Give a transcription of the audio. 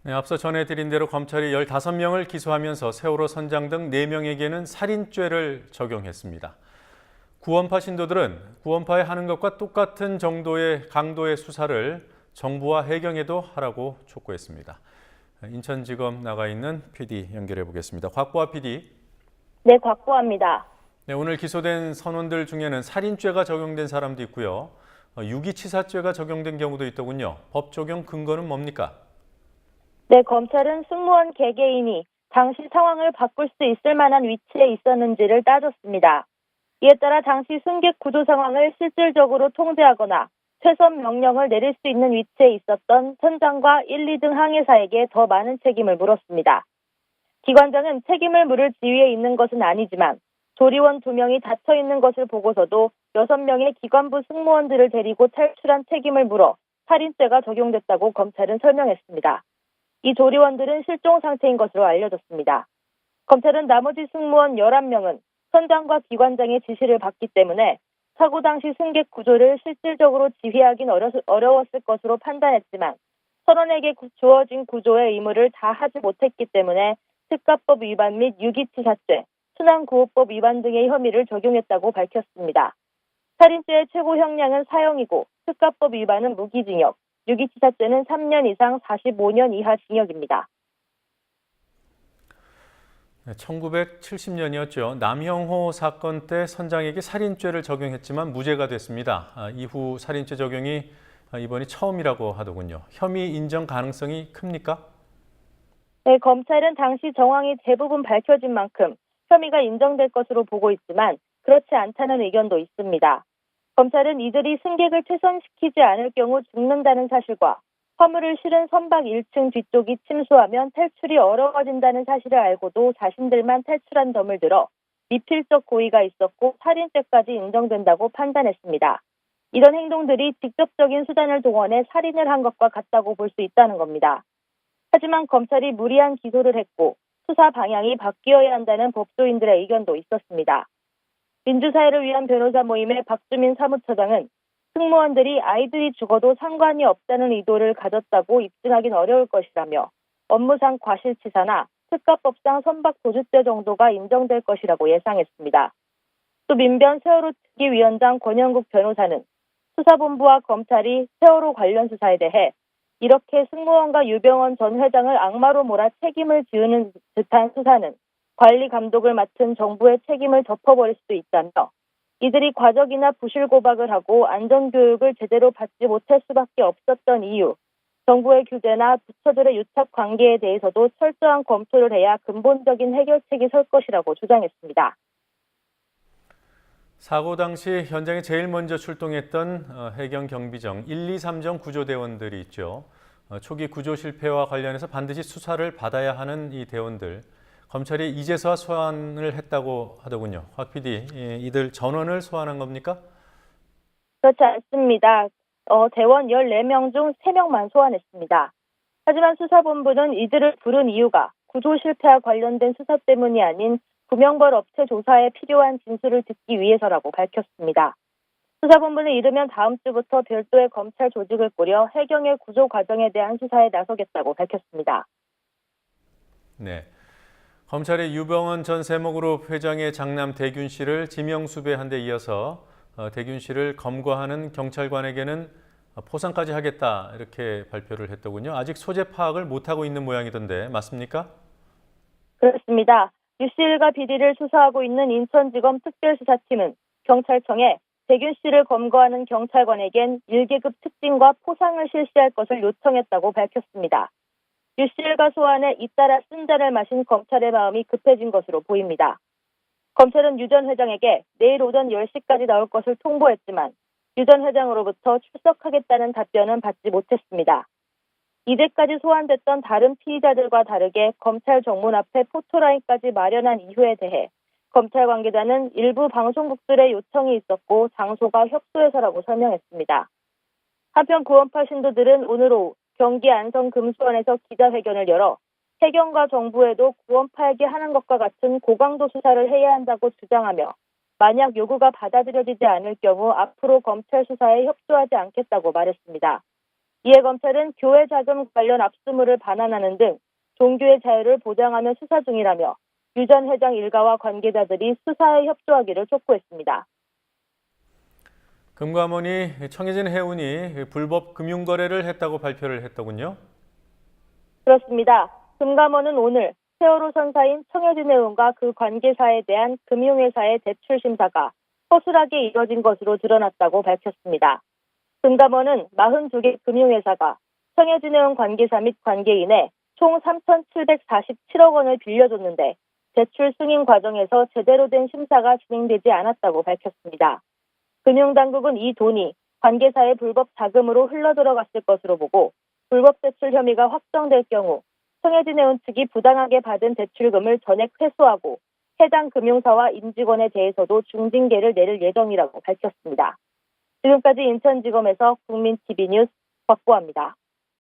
네, 앞서 전해드린 대로 검찰이 15명을 기소하면서 세월호 선장 등 4명에게는 살인죄를 적용했습니다. 구원파 신도들은 구원파에 하는 것과 똑같은 정도의 강도의 수사를 정부와 해경에도 하라고 촉구했습니다. 인천지검 나가 있는 PD 연결해 보겠습니다. 곽보아 PD. 네, 곽보아입니다. 네, 오늘 기소된 선원들 중에는 살인죄가 적용된 사람도 있고요. 유기치사죄가 적용된 경우도 있더군요. 법 적용 근거는 뭡니까? 네, 검찰은 승무원 개개인이 당시 상황을 바꿀 수 있을 만한 위치에 있었는지를 따졌습니다. 이에 따라 당시 승객 구조 상황을 실질적으로 통제하거나 최선 명령을 내릴 수 있는 위치에 있었던 선장과 1, 2등 항해사에게 더 많은 책임을 물었습니다. 기관장은 책임을 물을 지위에 있는 것은 아니지만 조리원 2명이 닫혀 있는 것을 보고서도 6명의 기관부 승무원들을 데리고 탈출한 책임을 물어 살인죄가 적용됐다고 검찰은 설명했습니다. 이 조리원들은 실종 상태인 것으로 알려졌습니다. 검찰은 나머지 승무원 11명은 선장과 기관장의 지시를 받기 때문에 사고 당시 승객 구조를 실질적으로 지휘하긴 어려웠을 것으로 판단했지만 선원에게 주어진 구조의 의무를 다 하지 못했기 때문에 특가법 위반 및 유기치사죄, 순환구호법 위반 등의 혐의를 적용했다고 밝혔습니다. 살인죄의 최고 형량은 사형이고 특가법 위반은 무기징역, 유기치사죄는 3년 이상 45년 이하 징역입니다. 1970년이었죠. 남형호 사건 때 선장에게 살인죄를 적용했지만 무죄가 됐습니다. 이후 살인죄 적용이 이번이 처음이라고 하더군요. 혐의 인정 가능성이 큽니까? 네, 검찰은 당시 정황이 대부분 밝혀진 만큼 혐의가 인정될 것으로 보고 있지만 그렇지 않다는 의견도 있습니다. 검찰은 이들이 승객을 퇴선시키지 않을 경우 죽는다는 사실과 화물을 실은 선박 1층 뒤쪽이 침수하면 탈출이 어려워진다는 사실을 알고도 자신들만 탈출한 점을 들어 미필적 고의가 있었고 살인죄까지 인정된다고 판단했습니다. 이런 행동들이 직접적인 수단을 동원해 살인을 한 것과 같다고 볼 수 있다는 겁니다. 하지만 검찰이 무리한 기소를 했고 수사 방향이 바뀌어야 한다는 법조인들의 의견도 있었습니다. 민주사회를 위한 변호사 모임의 박주민 사무처장은 승무원들이 아이들이 죽어도 상관이 없다는 의도를 가졌다고 입증하긴 어려울 것이라며 업무상 과실치사나 특가법상 선박도주죄 정도가 인정될 것이라고 예상했습니다. 또 민변 세월호 특위위원장 권영국 변호사는 수사본부와 검찰이 세월호 관련 수사에 대해 이렇게 승무원과 유병원 전 회장을 악마로 몰아 책임을 지우는 듯한 수사는 관리 감독을 맡은 정부의 책임을 덮어버릴 수도 있다며 이들이 과적이나 부실 고박을 하고 안전교육을 제대로 받지 못할 수밖에 없었던 이유, 정부의 규제나 부처들의 유착 관계에 대해서도 철저한 검토를 해야 근본적인 해결책이 설 것이라고 주장했습니다. 사고 당시 현장에 제일 먼저 출동했던 해경 경비정 1, 2, 3정 구조대원들이 있죠. 초기 구조 실패와 관련해서 반드시 수사를 받아야 하는 이 대원들. 검찰이 이제서야 소환을 했다고 하더군요. 곽 PD, 이들 전원을 소환한 겁니까? 그렇지 않습니다. 대원 14명 중 3명만 소환했습니다. 하지만 수사본부는 이들을 부른 이유가 구조 실패와 관련된 수사 때문이 아닌 구명벌 업체 조사에 필요한 진술을 듣기 위해서라고 밝혔습니다. 수사본부는 이르면 다음 주부터 별도의 검찰 조직을 꾸려 해경의 구조 과정에 대한 수사에 나서겠다고 밝혔습니다. 네. 검찰이 유병헌 전 세모그룹 회장의 장남 대균 씨를 지명수배한 데 이어서 대균 씨를 검거하는 경찰관에게는 포상까지 하겠다 이렇게 발표를 했더군요. 아직 소재 파악을 못하고 있는 모양이던데 맞습니까? 그렇습니다. 유씨 일가 비리를 수사하고 있는 인천지검 특별수사팀은 경찰청에 대균 씨를 검거하는 경찰관에겐 1계급 특징과 포상을 실시할 것을 요청했다고 밝혔습니다. 유씨 일가 소환에 잇따라 쓴자를 마신 검찰의 마음이 급해진 것으로 보입니다. 검찰은 유 전 회장에게 내일 오전 10시까지 나올 것을 통보했지만 유 전 회장으로부터 출석하겠다는 답변은 받지 못했습니다. 이제까지 소환됐던 다른 피의자들과 다르게 검찰 정문 앞에 포토라인까지 마련한 이유에 대해 검찰 관계자는 일부 방송국들의 요청이 있었고 장소가 협소해서라고 설명했습니다. 한편 구원파 신도들은 오늘 오후 경기 안성 금수원에서 기자회견을 열어 해경과 정부에도 구원파에게 하는 것과 같은 고강도 수사를 해야 한다고 주장하며 만약 요구가 받아들여지지 않을 경우 앞으로 검찰 수사에 협조하지 않겠다고 말했습니다. 이에 검찰은 교회 자금 관련 압수물을 반환하는 등 종교의 자유를 보장하며 수사 중이라며 유 전 회장 일가와 관계자들이 수사에 협조하기를 촉구했습니다. 금감원이 청해진 해운이 불법 금융거래를 했다고 발표를 했더군요. 그렇습니다. 금감원은 오늘 세월호 선사인 청해진 해운과 그 관계사에 대한 금융회사의 대출 심사가 허술하게 이뤄진 것으로 드러났다고 밝혔습니다. 금감원은 42개 금융회사가 청해진 해운 관계사 및 관계인에 총 3,747억 원을 빌려줬는데 대출 승인 과정에서 제대로 된 심사가 진행되지 않았다고 밝혔습니다. 금융당국은 이 돈이 관계사의 불법 자금으로 흘러들어갔을 것으로 보고 불법 대출 혐의가 확정될 경우 청해진 해운 측이 부당하게 받은 대출금을 전액 회수하고 해당 금융사와 임직원에 대해서도 중징계를 내릴 예정이라고 밝혔습니다. 지금까지 인천지검에서 국민TV 뉴스 박보아입니다.